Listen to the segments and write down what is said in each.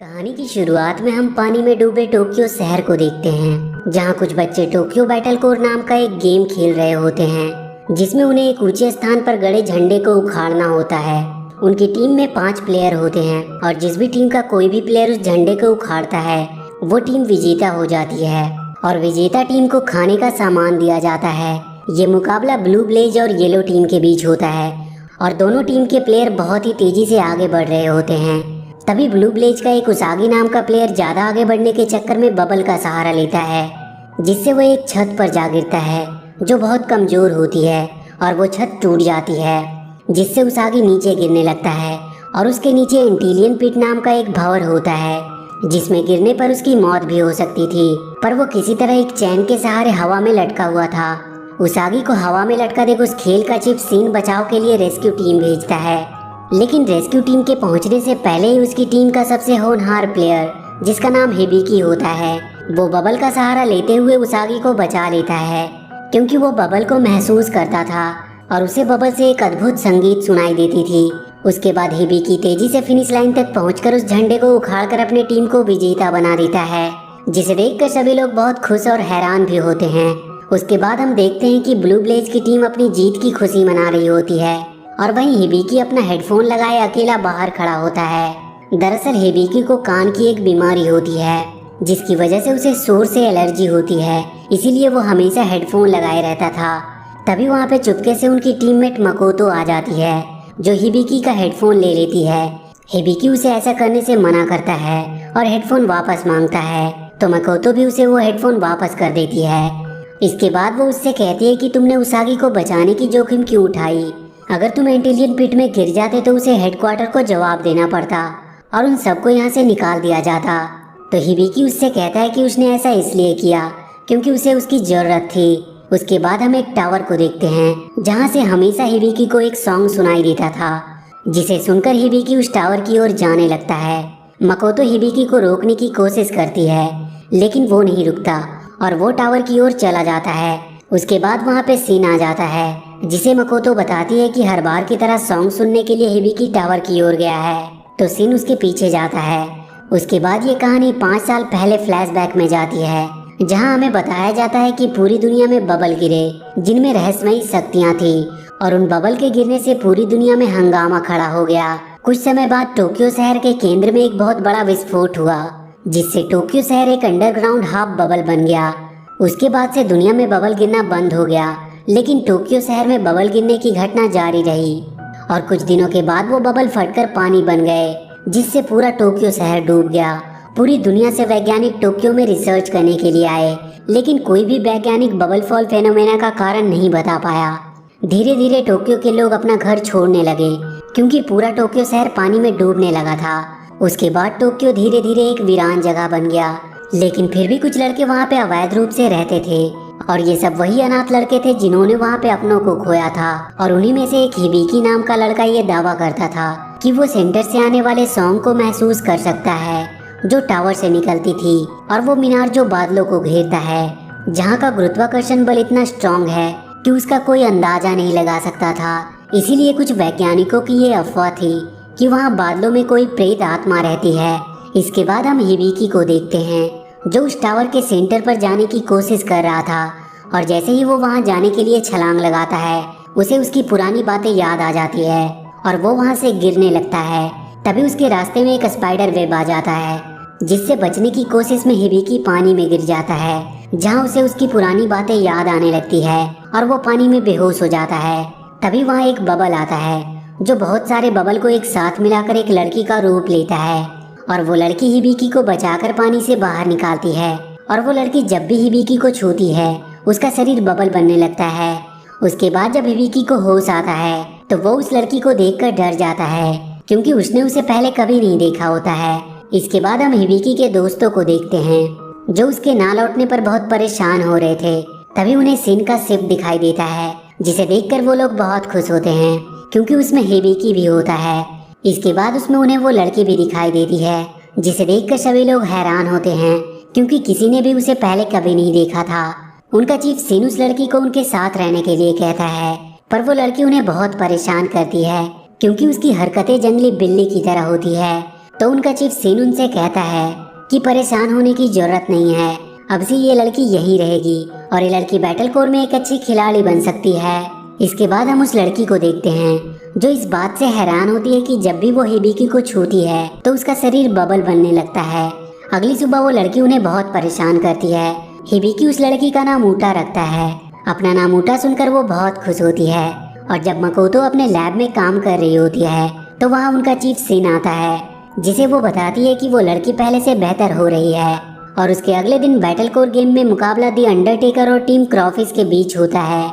कहानी की शुरुआत में हम पानी में डूबे टोक्यो शहर को देखते हैं, जहां कुछ बच्चे टोक्यो बैटल कोर नाम का एक गेम खेल रहे होते हैं, जिसमें उन्हें एक ऊंचे स्थान पर गड़े झंडे को उखाड़ना होता है। उनकी टीम में 5 प्लेयर होते हैं और जिस भी टीम का कोई भी प्लेयर उस झंडे को उखाड़ता है वो टीम विजेता हो जाती है और विजेता टीम को खाने का सामान दिया जाता है। ये मुकाबला ब्लू ब्लेज और येलो टीम के बीच होता है और दोनों टीम के प्लेयर बहुत ही तेजी से आगे बढ़ रहे होते हैं। तभी ब्लू ब्लेज का एक उसागी नाम का प्लेयर ज्यादा आगे बढ़ने के चक्कर में बबल का सहारा लेता है, जिससे वो एक छत पर जा गिरता है जो बहुत कमजोर होती है और वो छत टूट जाती है, जिससे उसागी नीचे गिरने लगता है और उसके नीचे एंटीलियन पिट नाम का एक भंवर होता है, जिसमें गिरने पर उसकी मौत भी हो सकती थी, पर वो किसी तरह एक चैन के सहारे हवा में लटका हुआ था। उसागी को हवा में लटका देख उस खेल का चीफ सीन बचाव के लिए रेस्क्यू टीम भेजता है, लेकिन रेस्क्यू टीम के पहुंचने से पहले ही उसकी टीम का सबसे होनहार प्लेयर, जिसका नाम हिबिकी होता है, वो बबल का सहारा लेते हुए उसागी को बचा लेता है, क्योंकि वो बबल को महसूस करता था और उसे बबल से एक अद्भुत संगीत सुनाई देती थी। उसके बाद हिबिकी तेजी से फिनिश लाइन तक पहुंचकर उस झंडे को उखाड़कर अपनी टीम को विजेता बना देता है, जिसे देखकर सभी लोग बहुत खुश और हैरान भी होते हैं। उसके बाद हम देखते हैं कि ब्लू ब्लेज की टीम अपनी जीत की खुशी मना रही होती है और वहीं हिबिकी अपना हेडफोन लगाए अकेला बाहर खड़ा होता है। दरअसल हिबिकी को कान की एक बीमारी होती है, जिसकी वजह से उसे शोर से एलर्जी होती है, इसीलिए वो हमेशा हेडफोन लगाए रहता था। तभी वहाँ पे चुपके से उनकी टीममेट मकोतो आ जाती है, जो हिबिकी का हेडफोन ले लेती है। हिबिकी उसे ऐसा करने से मना करता है और हेडफोन वापस मांगता है, तो मकोतो भी उसे वो हेडफोन वापस कर देती है। इसके बाद वो उससे कहती है कि तुमने उसागी को बचाने की जोखिम क्यों उठाई? अगर तुम एंटीलियन पिट में गिर जाते तो उसे हेडक्वार्टर को जवाब देना पड़ता और उन सबको यहाँ से निकाल दिया जाता। तो हिबिकी उससे कहता है कि उसने ऐसा इसलिए किया क्योंकि उसे उसकी जरूरत थी। उसके बाद हम एक टावर को देखते हैं, जहाँ से हमेशा हिबिकी को एक सॉन्ग सुनाई देता था, जिसे सुनकर हिबिकी उस टावर की ओर जाने लगता है। मकोतो हिबिकी को रोकने की कोशिश करती है, लेकिन वो नहीं रुकता और वो टावर की ओर चला जाता है। उसके बाद वहाँ पे सीन आ जाता है, जिसे मकोतो बताती है कि हर बार की तरह सॉन्ग सुनने के लिए हिबिकी टावर की ओर गया है, तो सीन उसके पीछे जाता है। उसके बाद ये कहानी 5 साल पहले फ्लैशबैक में जाती है, जहां हमें बताया जाता है कि पूरी दुनिया में बबल गिरे, जिनमें रहस्यमयी शक्तियां थी और उन बबल के गिरने से पूरी दुनिया में हंगामा खड़ा हो गया। कुछ समय बाद टोक्यो शहर के केंद्र में एक बहुत बड़ा विस्फोट हुआ, जिससे टोक्यो शहर एक अंडरग्राउंड हाफ बबल बन गया। उसके बाद से दुनिया में बबल गिरना बंद हो गया, लेकिन टोक्यो शहर में बबल गिरने की घटना जारी रही और कुछ दिनों के बाद वो बबल फटकर पानी बन गए, जिससे पूरा टोक्यो शहर डूब गया। पूरी दुनिया से वैज्ञानिक टोक्यो में रिसर्च करने के लिए आए, लेकिन कोई भी वैज्ञानिक बबल फॉल फेनोमेना का कारण नहीं बता पाया। धीरे धीरे टोक्यो के लोग अपना घर छोड़ने लगे, क्योंकि पूरा टोक्यो शहर पानी में डूबने लगा था। उसके बाद टोक्यो धीरे धीरे एक वीरान जगह बन गया, लेकिन फिर भी कुछ लड़के वहाँ पे अवैध रूप से रहते थे और ये सब वही अनाथ लड़के थे जिन्होंने वहाँ पे अपनों को खोया था। और उन्हीं में से एक हिबिकी नाम का लड़का ये दावा करता था कि वो सेंटर से आने वाले सॉन्ग को महसूस कर सकता है, जो टावर से निकलती थी, और वो मीनार जो बादलों को घेरता है, जहाँ का गुरुत्वाकर्षण बल इतना स्ट्रॉन्ग है कि उसका कोई अंदाजा नहीं लगा सकता था। इसीलिए कुछ वैज्ञानिकों की ये अफवाह थी कि वहाँ बादलों में कोई प्रेत आत्मा रहती है। इसके बाद हम हिबिकी को देखते हैं, जो उस टावर के सेंटर पर जाने की कोशिश कर रहा था, और जैसे ही वो वहां जाने के लिए छलांग लगाता है, उसे उसकी पुरानी बातें याद आ जाती है और वो वहां से गिरने लगता है। तभी उसके रास्ते में एक स्पाइडर वेब आ जाता है, जिससे बचने की कोशिश में हिबिकी पानी में गिर जाता है, जहां उसे उसकी पुरानी बातें याद आने लगती है और वो पानी में बेहोश हो जाता है। तभी वहाँ एक बबल आता है, जो बहुत सारे बबल को एक साथ मिलाकर एक लड़की का रूप लेता है, और वो लड़की हिबिकी को बचाकर पानी से बाहर निकालती है। और वो लड़की जब भी हिबिकी को छूती है, उसका शरीर बबल बनने लगता है। उसके बाद जब हिबिकी को होश आता है, तो वो उस लड़की को देखकर डर जाता है, क्योंकि उसने उसे पहले कभी नहीं देखा होता है। इसके बाद हम हिबिकी के दोस्तों को देखते हैं, जो उसके ना लौटने पर बहुत परेशान हो रहे थे। तभी उन्हें सिन का शिप दिखाई देता है, जिसे देखकर वो लोग बहुत खुश होते हैं, क्योंकि उसमें हिबिकी भी होता है। इसके बाद उसमें उन्हें वो लड़की भी दिखाई देती है, जिसे देखकर सभी लोग हैरान होते हैं, क्योंकि किसी ने भी उसे पहले कभी नहीं देखा था। उनका चीफ सिन उस लड़की को उनके साथ रहने के लिए कहता है, पर वो लड़की उन्हें बहुत परेशान करती है, क्योंकि उसकी हरकतें जंगली बिल्ली की तरह होती है। तो उनका चीफ सिन उनसे कहता है कि परेशान होने की जरूरत नहीं है, अब से ये लड़की यही रहेगी और ये लड़की बैटल कोर में एक अच्छी खिलाड़ी बन सकती है। इसके बाद हम उस लड़की को देखते हैं जो इस बात से हैरान होती है कि जब भी वो हिबिकी को छूती है तो उसका शरीर बबल बनने लगता है। अगली सुबह वो लड़की उन्हें बहुत परेशान करती है। हिबिकी उस लड़की का नाम ऊटा रखता है। अपना नाम ऊटा सुनकर वो बहुत खुश होती है और जब मकोतो अपने लैब में काम कर रही होती है तो वहाँ उनका चीफ सिन आता है, जिसे वो बताती है कि वो लड़की पहले से बेहतर हो रही है। और उसके अगले दिन बैटल कोर गेम में मुकाबला दी अंडरटेकर और टीम क्रॉफिस के बीच होता है,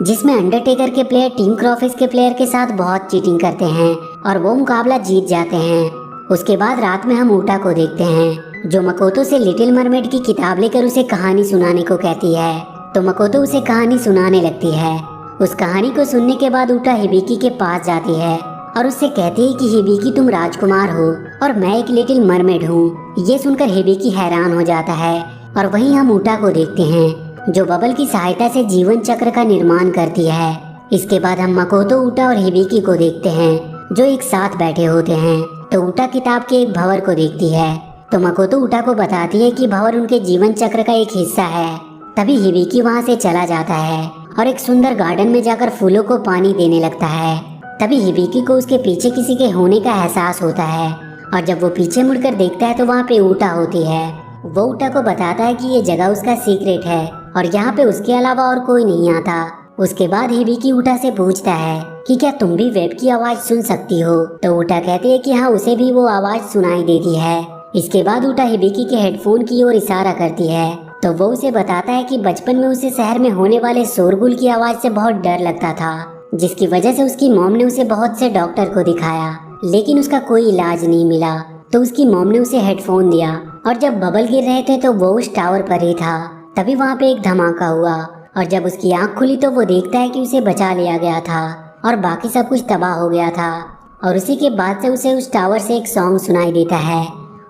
जिसमें अंडरटेकर के प्लेयर टीम क्रॉफिस के प्लेयर के साथ बहुत चीटिंग करते हैं और वो मुकाबला जीत जाते हैं। उसके बाद रात में हम ऊटा को देखते हैं जो मकोतो से लिटिल मरमेड की किताब लेकर उसे कहानी सुनाने को कहती है। तो मकोतो उसे कहानी सुनाने लगती है। उस कहानी को सुनने के बाद ऊटा हिबिकी के पास जाती है और उससे कहती है कि हिबिकी तुम राजकुमार हो और मैं एक लिटिल मरमेड हूँ। ये सुनकर हिबिकी हैरान हो जाता है और वहीं हम ऊटा को देखते हैं जो बबल की सहायता से जीवन चक्र का निर्माण करती है। इसके बाद हम मकोतो, ऊटा और हिबिकी को देखते हैं जो एक साथ बैठे होते हैं। तो ऊटा किताब के एक भंवर को देखती है तो मकोतो ऊटा को बताती है कि भंवर उनके जीवन चक्र का एक हिस्सा है। तभी हिबिकी वहाँ से चला जाता है और एक सुंदर गार्डन में जाकर फूलों को पानी देने लगता है। तभी हिबिकी को उसके पीछे किसी के होने का एहसास होता है और जब वो पीछे मुड़कर देखता है तो वहाँ पे ऊटा होती है। वो ऊटा को बताता है कि ये जगह उसका सीक्रेट है और यहाँ पे उसके अलावा और कोई नहीं आता। उसके बाद हिबिकी ऊटा से पूछता है कि क्या तुम भी वेब की आवाज सुन सकती हो? तो ऊटा कहती है कि हाँ, उसे भी वो आवाज सुनाई देती है। इसके बाद ऊटा हिबिकी के हेडफोन की ओर इशारा करती है तो वो उसे बताता है कि बचपन में उसे शहर में होने वाले शोरगुल की आवाज से बहुत डर लगता था, जिसकी वजह से उसकी मॉम ने उसे बहुत से डॉक्टर को दिखाया लेकिन उसका कोई इलाज नहीं मिला। तो उसकी मॉम ने उसे हेडफोन दिया और जब बबल गिर रहे थे तो वो उस टावर पर ही था। तभी वहाँ पे एक धमाका हुआ और जब उसकी आंख खुली तो वो देखता है कि उसे बचा लिया गया था और बाकी सब कुछ तबाह हो गया था। और उसी के बाद से उसे उस टावर से एक सॉन्ग सुनाई देता है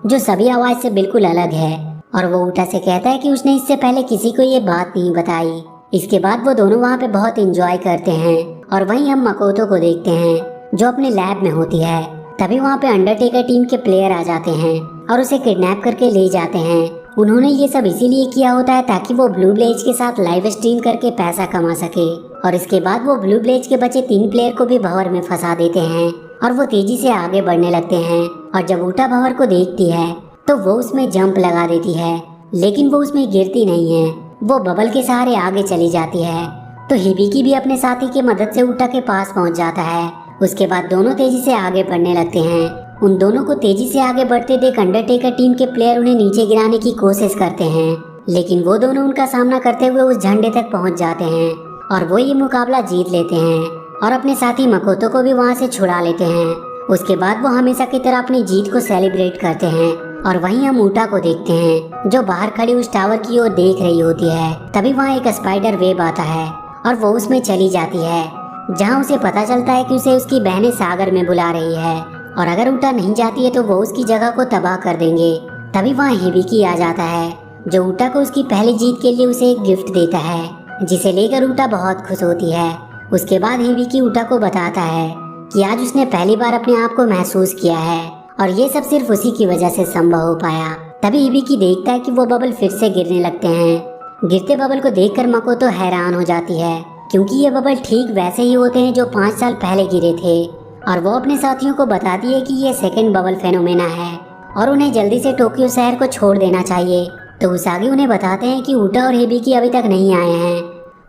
जो सभी आवाज से बिल्कुल अलग है और वो ऊटा से कहता है कि उसने इससे पहले किसी को ये बात नहीं बताई। इसके बाद वो दोनों वहाँ पे बहुत एंजॉय करते हैं और वहीं हम मकोतो को देखते हैं जो अपने लैब में होती है। तभी वहाँ पे अंडरटेकर टीम के प्लेयर आ जाते हैं और उसे किडनैप करके ले जाते हैं। उन्होंने ये सब इसीलिए किया होता है ताकि वो ब्लू ब्लेज के साथ लाइव स्ट्रीम करके पैसा कमा सके। और इसके बाद वो ब्लू ब्लेज के बचे 3 प्लेयर को भी भंवर में फंसा देते हैं और वो तेजी से आगे बढ़ने लगते हैं। और जब ऊटा भंवर को देखती है तो वो उसमें जंप लगा देती है लेकिन वो उसमें गिरती नहीं है, वो बबल के सहारे आगे चली जाती है। तो हिबिकी भी अपने साथी की मदद से ऊटा के पास पहुंच जाता है। उसके बाद दोनों तेजी से आगे बढ़ने लगते हैं। उन दोनों को तेजी से आगे बढ़ते देख अंडरटेकर टीम के प्लेयर उन्हें नीचे गिराने की कोशिश करते हैं लेकिन वो दोनों उनका सामना करते हुए उस झंडे तक पहुंच जाते हैं और वो ये मुकाबला जीत लेते हैं और अपने साथी मकोतो को भी वहाँ से छुड़ा लेते हैं। उसके बाद वो हमेशा की तरह अपनी जीत को सेलिब्रेट करते हैं और वहीं हम ऊटा को देखते हैं जो बाहर खड़ी उस टावर की ओर देख रही होती है। तभी वहाँ एक स्पाइडर वेब आता है और वो उसमें चली जाती है जहाँ उसे पता चलता है कि उसे उसकी बहनें सागर में बुला रही है और अगर ऊटा नहीं जाती है तो वो उसकी जगह को तबाह कर देंगे। तभी वहाँ हिबिकी आ जाता है जो ऊटा को उसकी पहली जीत के लिए उसे एक गिफ्ट देता है जिसे लेकर ऊटा बहुत खुश होती है। उसके बाद हिबिकी ऊटा को बताता है कि आज उसने पहली बार अपने आप को महसूस किया है और ये सब सिर्फ उसी की वजह से संभव हो पाया। तभी हिबिकी देखता है कि वो बबल फिर से गिरने लगते हैं। गिरते बबल को देखकर मकोतो हैरान हो जाती है क्योंकि ये बबल ठीक वैसे ही होते हैं जो 5 साल पहले गिरे थे और वो अपने साथियों को बताती है कि ये सेकंड बबल फेनोमेना है और उन्हें जल्दी से टोक्यो शहर को छोड़ देना चाहिए। तो उसागी उन्हें बताते हैं कि ऊटा और हिबिकी अभी तक नहीं आए हैं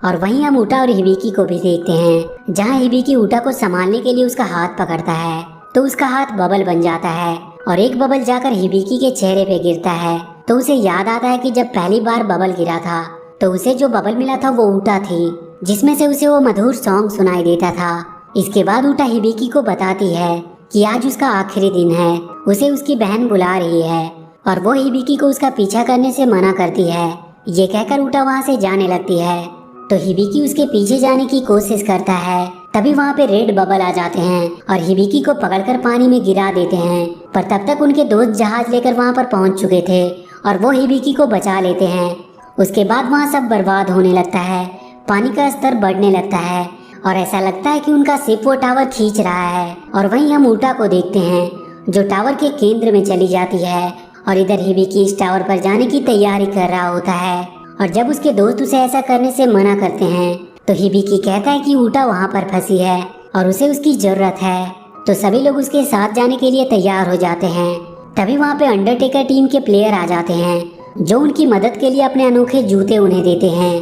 और वहीं हम ऊटा और हिबिकी को भी देखते हैं जहाँ हिबिकी ऊटा को संभालने के लिए उसका हाथ पकड़ता है तो उसका हाथ बबल बन जाता है और एक बबल जाकर हिबिकी के चेहरे पे गिरता है। तो उसे याद आता है कि जब पहली बार बबल गिरा था तो उसे जो बबल मिला था वो ऊटा थी जिसमें से उसे वो मधुर सॉन्ग सुनाई देता था। इसके बाद ऊटा हिबिकी को बताती है कि आज उसका आखिरी दिन है, उसे उसकी बहन बुला रही है और वो हिबिकी को उसका पीछा करने से मना करती है। ये कहकर ऊटा वहाँ से जाने लगती है तो हिबिकी उसके पीछे जाने की कोशिश करता है। तभी वहाँ पे रेड बबल आ जाते हैं और हिबिकी को पकड़कर पानी में गिरा देते हैं पर तब तक उनके दोस्त जहाज लेकर वहाँ पर पहुँच चुके थे और वो हिबिकी को बचा लेते हैं। उसके बाद वहाँ सब बर्बाद होने लगता है, पानी का स्तर बढ़ने लगता है और ऐसा लगता है कि उनका शिप वो टावर खींच रहा है। और वहीं हम ऊटा को देखते हैं जो टावर के केंद्र में चली जाती है और इधर हिबिकी इस टावर पर जाने की तैयारी कर रहा होता है। और जब उसके दोस्त उसे ऐसा करने से मना करते हैं तो हिबिकी कहता है कि ऊटा वहाँ पर फंसी है और उसे उसकी जरूरत है। तो सभी लोग उसके साथ जाने के लिए तैयार हो जाते हैं। तभी वहाँ पे अंडरटेकर टीम के प्लेयर आ जाते हैं जो उनकी मदद के लिए अपने अनोखे जूते उन्हें देते हैं।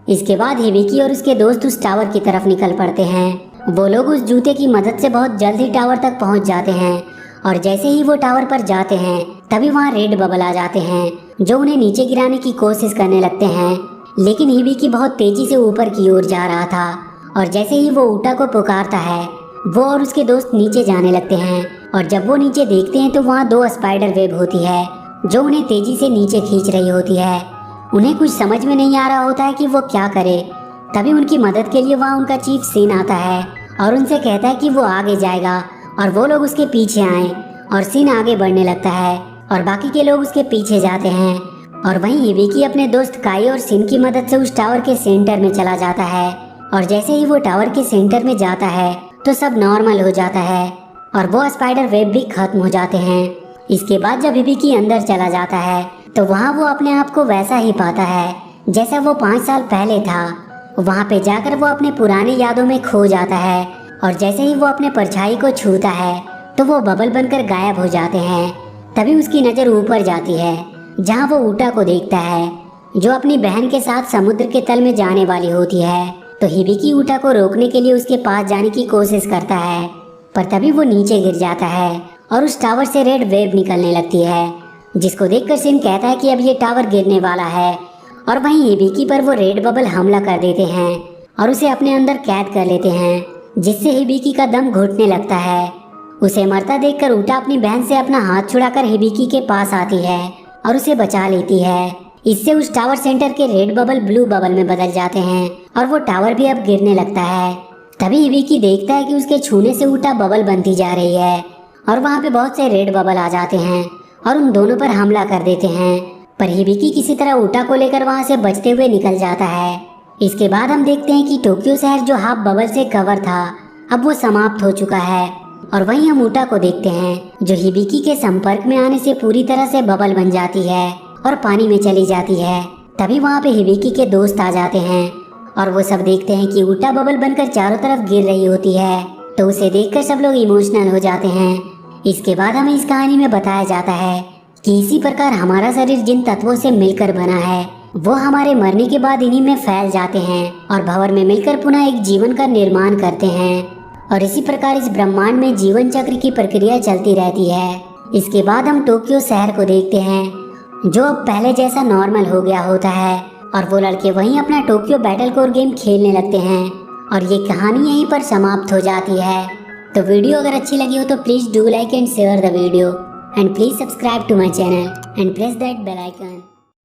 इसके बाद हिबिकी और उसके दोस्त उस टावर की तरफ निकल पड़ते हैं। वो लोग उस जूते की मदद से बहुत जल्द ही टावर तक पहुँच जाते हैं और जैसे ही वो टावर पर जाते हैं तभी वहाँ रेड बबल आ जाते हैं जो उन्हें नीचे गिराने की कोशिश करने लगते हैं। लेकिन हिबिकी बहुत तेजी से ऊपर की ओर जा रहा था और जैसे ही वो ऊटा को पुकारता है वो और उसके दोस्त नीचे जाने लगते हैं। और जब वो नीचे देखते हैं तो वहाँ 2 स्पाइडर वेब होती है जो उन्हें तेजी से नीचे खींच रही होती है। उन्हें कुछ समझ में नहीं आ रहा होता है कि वो क्या करे। तभी उनकी मदद के लिए वहाँ उनका चीफ सिन आता है और उनसे कहता है कि वो आगे जाएगा और वो लोग उसके पीछे आए। और सिन आगे बढ़ने लगता है और बाकी के लोग उसके पीछे जाते हैं। और वहीं हिबिकी अपने दोस्त काई और सिन की मदद से उस टावर के सेंटर में चला जाता है। और जैसे ही वो टावर के सेंटर में जाता है तो सब नॉर्मल हो जाता है और वो स्पाइडर वेब भी खत्म हो जाते हैं। इसके बाद जब हिबिकी अंदर चला जाता है तो वहाँ वो अपने आप को वैसा ही पाता है जैसा वो 5 साल पहले था। वहाँ पे जाकर वो अपने पुराने यादों में खो जाता है और जैसे ही वो अपने परछाई को छूता है तो वो बबल बनकर गायब हो जाते हैं। तभी उसकी नज़र ऊपर जाती है जहाँ वो ऊटा को देखता है जो अपनी बहन के साथ समुद्र के तल में जाने वाली होती है। तो हिबिकी ऊटा को रोकने के लिए उसके पास जाने की कोशिश करता है पर तभी वो नीचे गिर जाता है और उस टावर से रेड वेव निकलने लगती है जिसको देखकर सिन कहता है कि अब ये टावर गिरने वाला है। और वहीं हिबिकी पर वो रेड बबल हमला कर देते हैं और उसे अपने अंदर कैद कर लेते हैं जिससे हिबिकी का दम घुटने लगता है। उसे मरता देखकर ऊटा अपनी बहन से अपना हाथ छुड़ाकर हिबिकी के पास आती है और उसे बचा लेती है। इससे उस टावर सेंटर के रेड बबल ब्लू बबल में बदल जाते हैं और वो टावर भी अब गिरने लगता है। तभी हिबिकी देखता है कि उसके छूने से ऊटा बबल बनती जा रही है और वहाँ पे बहुत से रेड बबल आ जाते हैं और उन दोनों पर हमला कर देते हैं। पर हिबिकी किसी तरह ऊटा को लेकर वहाँ से बचते हुए निकल जाता है। इसके बाद हम देखते हैं कि टोक्यो शहर जो हाफ बबल से कवर था अब वो समाप्त हो चुका है। और वहीं हम ऊटा को देखते हैं जो हिबिकी के संपर्क में आने से पूरी तरह से बबल बन जाती है और पानी में चली जाती है। तभी वहाँ पे हिबिकी के दोस्त आ जाते हैं और वो सब देखते हैं कि ऊटा बबल बनकर चारों तरफ गिर रही होती है। तो उसे देखकर सब लोग इमोशनल हो जाते हैं। इसके बाद हमें इस कहानी में बताया जाता है कि इसी प्रकार हमारा शरीर जिन तत्वों से मिलकर बना है वो हमारे मरने के बाद इन्हीं में फैल जाते हैं और भंवर में मिलकर पुनः एक जीवन का निर्माण करते हैं। और इसी प्रकार इस ब्रह्मांड में जीवन चक्र की प्रक्रिया चलती रहती है। इसके बाद हम टोक्यो शहर को देखते हैं जो अब पहले जैसा नॉर्मल हो गया होता है और वो लड़के वहीं अपना टोक्यो बैटल कोर गेम खेलने लगते हैं और ये कहानी यहीं पर समाप्त हो जाती है। तो वीडियो अगर अच्छी लगी हो तो please do like and share the video and please subscribe to my channel and press that bell icon.